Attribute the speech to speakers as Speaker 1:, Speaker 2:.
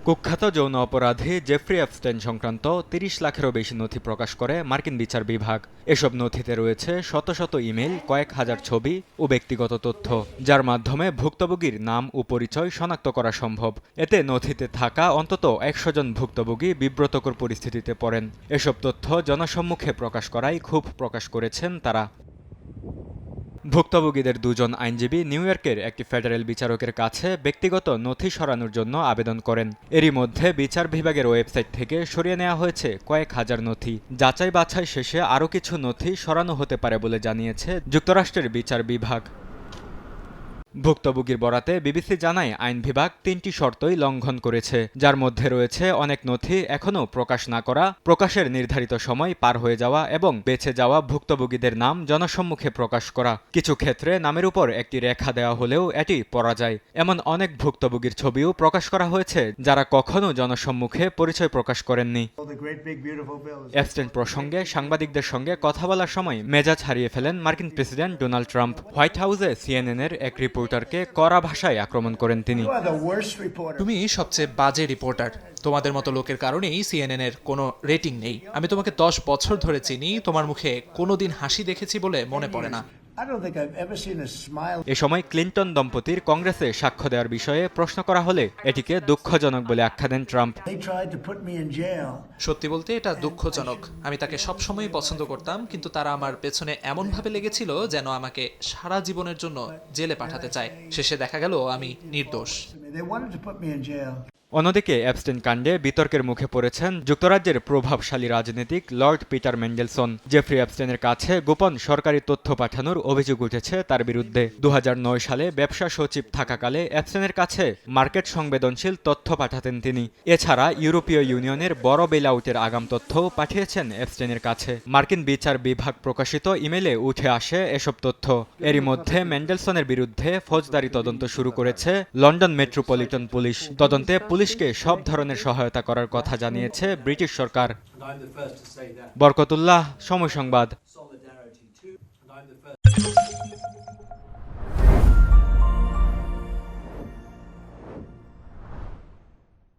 Speaker 1: কুখ্যাত যৌন অপরাধী জেফ্রি এপস্টাইন সংক্রান্ত ৩০ লাখেরও বেশি নথি প্রকাশ করে মার্কিন বিচার বিভাগ। এসব নথিতে রয়েছে শত শত ইমেইল, কয়েক হাজার ছবি ও ব্যক্তিগত তথ্য, যার মাধ্যমে ভুক্তভোগীর নাম ও পরিচয় শনাক্ত করা সম্ভব। এতে নথিতে থাকা অন্তত ১০০ জন ভুক্তভোগী বিব্রতকর পরিস্থিতিতে পড়েন। এসব তথ্য জনসম্মুখে প্রকাশ করায় ক্ষোভ প্রকাশ করেছেন তারা। ভুক্তভোগীদের দুজন আইনজীবী নিউ ইয়র্কের একটি ফেডারেল বিচারকের কাছে ব্যক্তিগত নথি সরানোর জন্য আবেদন করেন। এরই মধ্যে বিচার বিভাগের ওয়েবসাইট থেকে সরিয়ে নেওয়া হয়েছে কয়েক হাজার নথি। যাচাই বাছাই শেষে আরও কিছু নথি সরানো হতে পারে বলে জানিয়েছে যুক্তরাষ্ট্রের বিচার বিভাগ। ভুক্তভোগীর বরাতে বিবিসি জানায় আইন বিভাগ ৩টি শর্তই লঙ্ঘন করেছে, যার মধ্যে রয়েছে অনেক নথি এখনও প্রকাশ না করা, প্রকাশের নির্ধারিত সময় পার হয়ে যাওয়া এবং বেঁচে যাওয়া ভুক্তভোগীদের নাম জনসম্মুখে প্রকাশ করা। কিছু ক্ষেত্রে নামের উপর একটি রেখা দেওয়া হলেও এটি পড়া যায়। এমন অনেক ভুক্তভোগীর ছবিও প্রকাশ করা হয়েছে যারা কখনো জনসম্মুখে পরিচয় প্রকাশ করেননি। এপস্টাইন প্রসঙ্গে সাংবাদিকদের সঙ্গে কথা বলার সময় মেজাজ হারিয়ে ফেলেন মার্কিন প্রেসিডেন্ট ডোনাল্ড ট্রাম্প। হোয়াইট হাউসে সিএনএনের এক রিপোর্টারকে কড়া ভাষায় আক্রমণ করেন তিনি।
Speaker 2: তুমি সবচেয়ে বাজে রিপোর্টার। তোমাদের মতো লোকের কারণেই সিএনএনের কোনো রেটিং নেই। আমি তোমাকে 10 বছর ধরে চিনি, তোমার মুখে কোনোদিন হাসি দেখেছি বলে মনে পড়ে না।
Speaker 1: এ সময় ক্লিনটন দম্পতির কংগ্রেসে সাক্ষ্য দেওয়ার বিষয়ে প্রশ্ন করা হলে এটিকে দুঃখজনক বলে আখ্যা দেন ট্রাম্প।
Speaker 2: সত্যি বলতে এটা দুঃখজনক। আমি তাকে সবসময়ই পছন্দ করতাম, কিন্তু তারা আমার পেছনে এমনভাবে লেগেছিল যেন আমাকে সারা জীবনের জন্য জেলে পাঠাতে চায়। শেষে দেখা গেল আমি নির্দোষ।
Speaker 1: অন্যদিকে এপস্টাইন কাণ্ডে বিতর্কের মুখে পড়েছেন যুক্তরাজ্যের প্রভাবশালী রাজনীতিক লর্ড পিটার মেন্ডেলসন। জেফ্রি এপস্টাইনের কাছে গোপন সরকারি তথ্য পাঠানোর অভিযোগ উঠেছে তার বিরুদ্ধে। ২০০৯ সালে ব্যবসা সচিব থাকাকালে এপস্টাইনের কাছে মার্কেট সংবেদনশীল তথ্য পাঠাতেন তিনি। এছাড়া ইউরোপীয় ইউনিয়নের বড় বেইলআউটের আগাম তথ্যও পাঠিয়েছেন এপস্টাইনের কাছে। মার্কিন বিচার বিভাগ প্রকাশিত ইমেইলে উঠে আসে এসব তথ্য। এরই মধ্যে মেন্ডেলসনের বিরুদ্ধে ফৌজদারি তদন্ত শুরু করেছে লন্ডন মেট্রোপলিটন পুলিশ। তদন্তে পুলিশকে সব ধরনের সহায়তা করার কথা জানিয়েছে ব্রিটিশ সরকার। বরকতুল্লাহ, সময় সংবাদ।